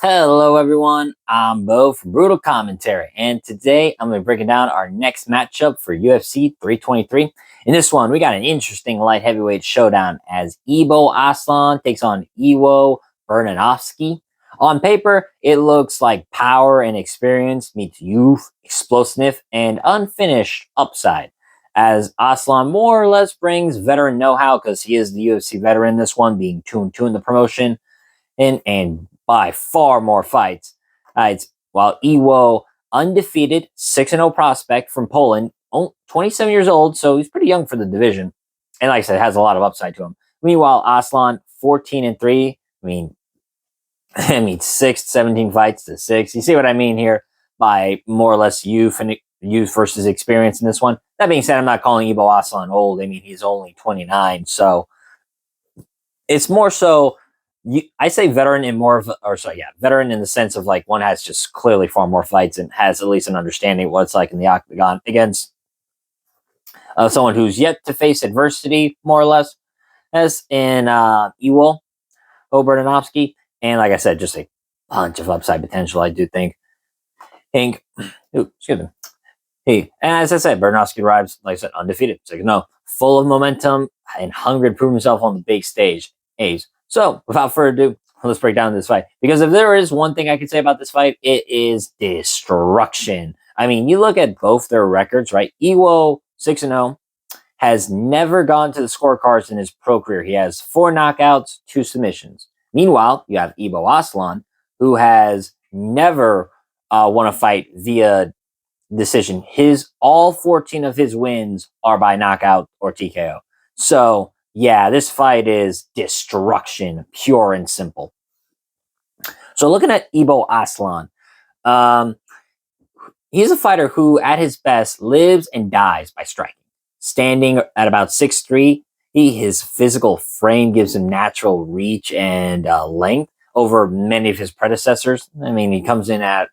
Hello, everyone. I'm Bo from Brutal Commentary, and today I'm going to be breaking down our next matchup for UFC 323. In this one, we got an interesting light heavyweight showdown as Ibo Aslan takes on Iwo Baraniewski. On paper, it looks like power and experience meets youth, explosiveness, and unfinished upside. As Aslan more or less brings veteran know-how because he is the UFC veteran. This one being 2-2 in the promotion and by far more fights. While Iwo, undefeated, 6-0 prospect from Poland, 27 years old, so he's pretty young for the division. And like I said, has a lot of upside to him. Meanwhile, Aslan, 14-3. I mean, 17 fights to 6. You see what I mean here by more or less youth versus experience in this one. That being said, I'm not calling Ibo Aslan old. I mean, he's only 29, so it's more so I say veteran in more of, veteran in the sense of like one has just clearly far more fights and has at least an understanding of what it's like in the octagon against someone who's yet to face adversity, more or less, as in Iwo Baraniewski. And like I said, just a bunch of upside potential, I do think. Excuse me. And as I said, Baraniewski arrives, like I said, undefeated. It's like, no, full of momentum and hungry to prove himself on the big stage. So, without further ado, let's break down this fight. Because if there is one thing I could say about this fight, it is destruction. I mean, you look at both their records, right? Iwo, 6-0, has never gone to the scorecards in his pro career. He has 4 knockouts, 2 submissions. Meanwhile, you have Ibo Aslan, who has never won a fight via decision. All 14 of his wins are by knockout or TKO. So, yeah, this fight is destruction, pure and simple. So looking at Ibo Aslan, he's a fighter who, at his best, lives and dies by striking. Standing at about 6'3", his physical frame gives him natural reach and length over many of his predecessors. I mean, he comes in at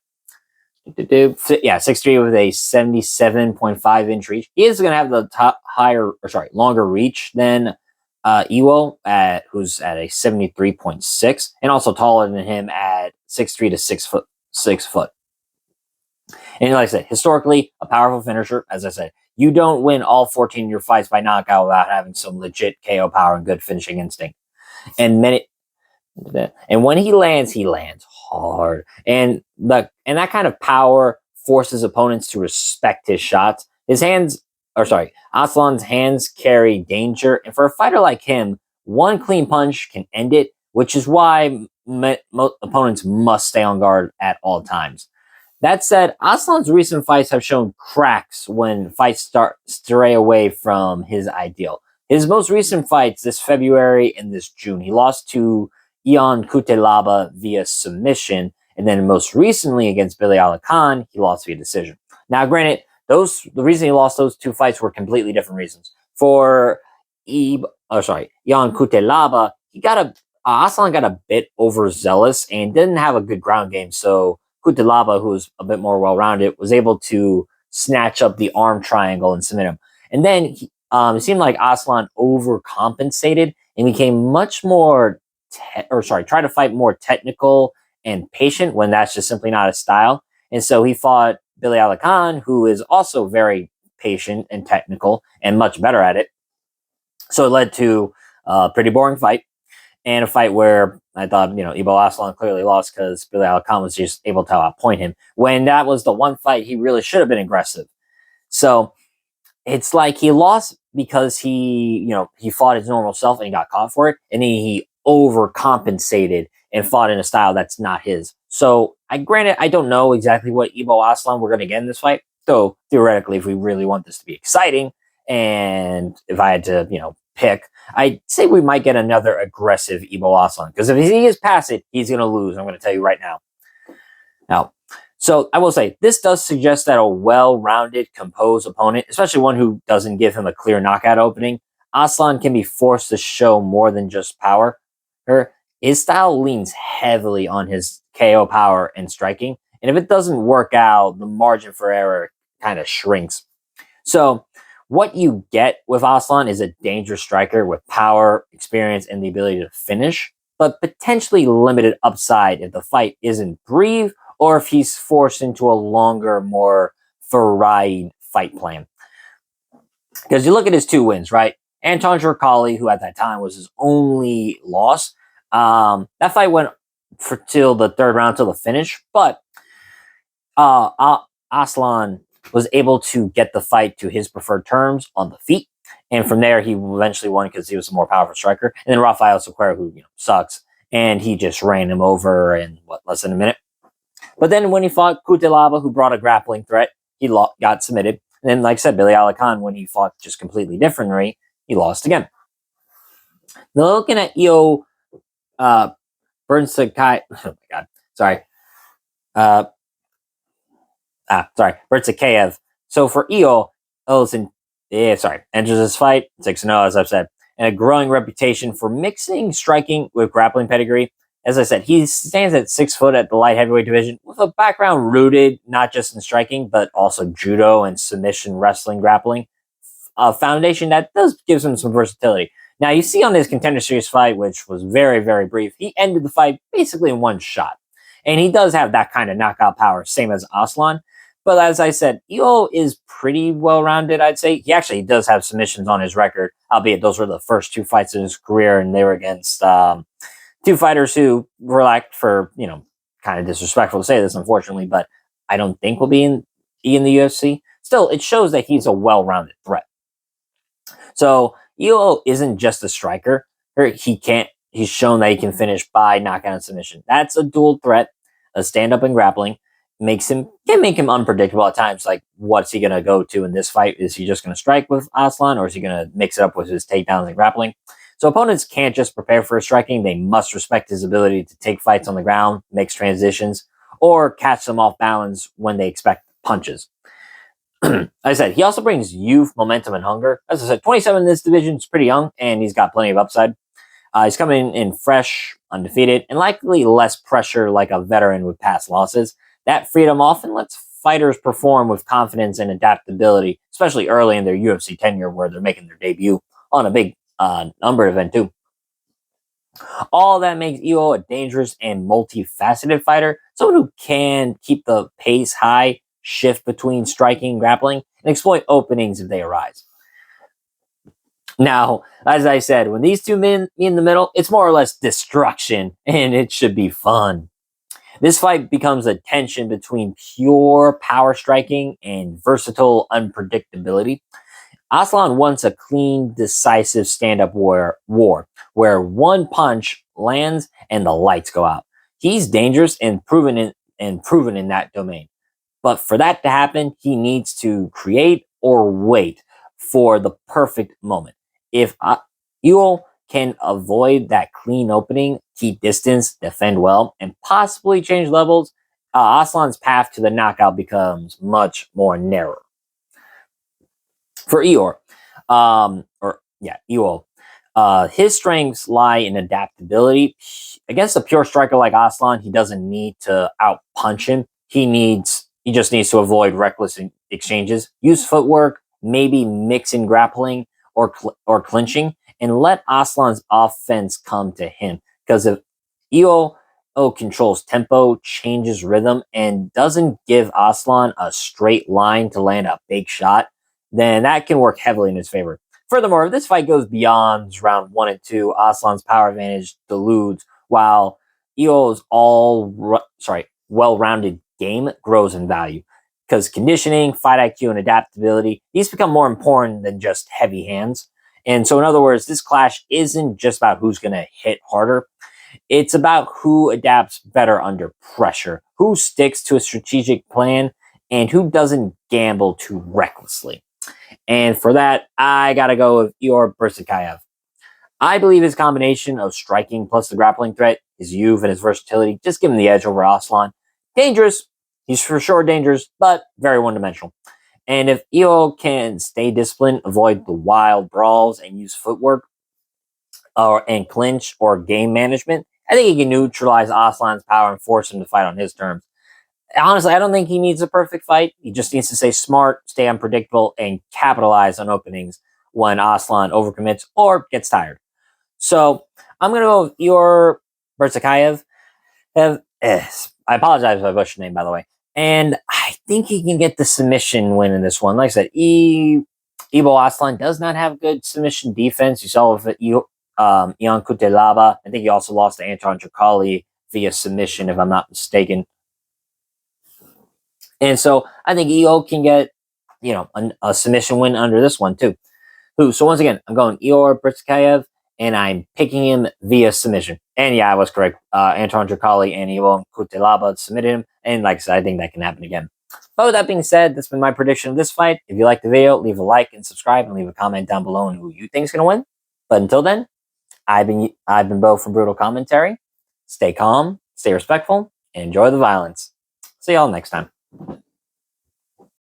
6'3" with a 77.5-inch reach. He is going to have the longer reach than Iwo, who's at a 73.6, and also taller than him at 6'3" to 6 foot. And like I said, historically, a powerful finisher. As I said, you don't win all 14 of your fights by knockout without having some legit KO power and good finishing instinct. And when he lands hard. And that kind of power forces opponents to respect his shots. Aslan's hands carry danger, and for a fighter like him, one clean punch can end it, which is why opponents must stay on guard at all times. That said, Aslan's recent fights have shown cracks when fights stray away from his ideal. His most recent fights this February and this June, he lost to Ion Cutelaba via submission, and then most recently against Billy Khan, he lost via decision. Now, granted, the reason he lost those 2 fights were completely different reasons. For Ion Cutelaba, Aslan got a bit overzealous and didn't have a good ground game, so Cutelaba, who's a bit more well-rounded, was able to snatch up the arm triangle and submit him. And then it seemed like Aslan overcompensated and became much more tried to fight more technical and patient when that's just simply not his style. And so he fought Billy Khan, who is also very patient and technical and much better at it. So it led to a pretty boring fight, and a fight where I thought, Ibo Aslan clearly lost because Billy Khan was just able to outpoint him, when that was the one fight he really should have been aggressive. So it's like he lost because he fought his normal self and he got caught for it, and he overcompensated and fought in a style that's not his. So I don't know exactly what Ibo Aslan we're going to get in this fight, though theoretically, if we really want this to be exciting, and if I had to, pick, I'd say we might get another aggressive Ibo Aslan, because if he is past it, he's going to lose. I'm going to tell you right now. So I will say, this does suggest that a well-rounded, composed opponent, especially one who doesn't give him a clear knockout opening, Aslan can be forced to show more than just power. His style leans heavily on his KO power and striking, and if it doesn't work out, the margin for error kind of shrinks. So what you get with Aslan is a dangerous striker with power, experience, and the ability to finish. but potentially limited upside if the fight isn't brief or if he's forced into a longer, more varied fight plan. Because you look at his 2 wins, right? Anton Shirkali, who at that time was his only loss, that fight went for till the third round, till the finish. But Aslan was able to get the fight to his preferred terms on the feet. And from there, he eventually won because he was a more powerful striker. And then Rafael Sequeira, who sucks, and he just ran him over in less than a minute. But then when he fought Kutelaba, who brought a grappling threat, he got submitted. And then, like I said, Billy Alakan, when he fought just completely differently, he lost again. Now looking at Iwo Baraniewski, oh my god, sorry. Bertsakev. So for Iwo, enters this fight 6-0, as I've said, and a growing reputation for mixing striking with grappling pedigree. As I said, he stands at 6 foot at the light heavyweight division with a background rooted not just in striking, but also judo and submission wrestling grappling. A foundation that does gives him some versatility. Now, you see on his Contender Series fight, which was very, very brief, he ended the fight basically in one shot. And he does have that kind of knockout power, same as Aslan. But as I said, Iwo is pretty well-rounded, I'd say. He actually does have submissions on his record, albeit those were the first 2 fights in his career, and they were against 2 fighters who were like, for, kind of disrespectful to say this, unfortunately, but I don't think will be in the UFC. Still, it shows that he's a well-rounded threat. So, Iwo isn't just a striker. He's shown that he can finish by knockout and submission. That's a dual threat, a stand-up and grappling. Can make him unpredictable at times. Like, what's he going to go to in this fight? Is he just going to strike with Aslan, or is he going to mix it up with his takedowns and grappling? So opponents can't just prepare for his striking. They must respect his ability to take fights on the ground, mix transitions, or catch them off balance when they expect punches. Like I said, he also brings youth, momentum, and hunger. As I said, 27 in this division is pretty young, and he's got plenty of upside. He's coming in fresh, undefeated, and likely less pressure like a veteran with past losses. That freedom often lets fighters perform with confidence and adaptability, especially early in their UFC tenure where they're making their debut on a big number event too. All that makes Iwo a dangerous and multifaceted fighter, someone who can keep the pace high, shift between striking and grappling, and exploit openings if they arise. Now, as I said, when these 2 men meet in the middle, it's more or less destruction, and it should be fun. This fight becomes a tension between pure power striking and versatile unpredictability. Aslan wants a clean, decisive stand-up war where one punch lands and the lights go out. He's dangerous and proven in that domain. But for that to happen, he needs to create or wait for the perfect moment. If Iwo can avoid that clean opening, keep distance, defend well, and possibly change levels, Aslan's path to the knockout becomes much more narrow. For Iwo, his strengths lie in adaptability. Against a pure striker like Aslan, he doesn't need to outpunch him. He just needs to avoid reckless exchanges, use footwork, maybe mix in grappling or clinching, and let Aslan's offense come to him. Because if Iwo controls tempo, changes rhythm, and doesn't give Aslan a straight line to land a big shot, then that can work heavily in his favor. Furthermore, if this fight goes beyond round 1 and 2, Aslan's power advantage deludes, while Iwo's well-rounded game grows in value. Because conditioning, fight IQ, and adaptability, these become more important than just heavy hands. And so, in other words, this clash isn't just about who's going to hit harder. It's about who adapts better under pressure, who sticks to a strategic plan, and who doesn't gamble too recklessly. And for that, I got to go with Iwo Baraniewski. I believe his combination of striking plus the grappling threat, his youth, and his versatility just give him the edge over Aslan. Dangerous. He's for sure dangerous, but very one-dimensional. And if Iwo can stay disciplined, avoid the wild brawls, and use footwork and clinch or game management, I think he can neutralize Aslan's power and force him to fight on his terms. Honestly, I don't think he needs a perfect fight. He just needs to stay smart, stay unpredictable, and capitalize on openings when Aslan overcommits or gets tired. So I'm going to go with Bertakayev. I apologize if I butchered your name, by the way. And I think he can get the submission win in this one. Like I said, Ibo Aslan does not have good submission defense. You saw with Ion Kutelaba. I think he also lost to Anton Tricali via submission, if I'm not mistaken. And so I think EO can get, a submission win under this one too. So once again, I'm going Ior Bertakayev, and I'm picking him via submission. And yeah, I was correct. Anton Tricali and Ivo Kutelaba submitted him. And like I said, I think that can happen again. But with that being said, that's been my prediction of this fight. If you like the video, leave a like and subscribe, and leave a comment down below on who you think is going to win. But until then, I've been Bo from Brutal Commentary. Stay calm, stay respectful, and enjoy the violence. See y'all next time.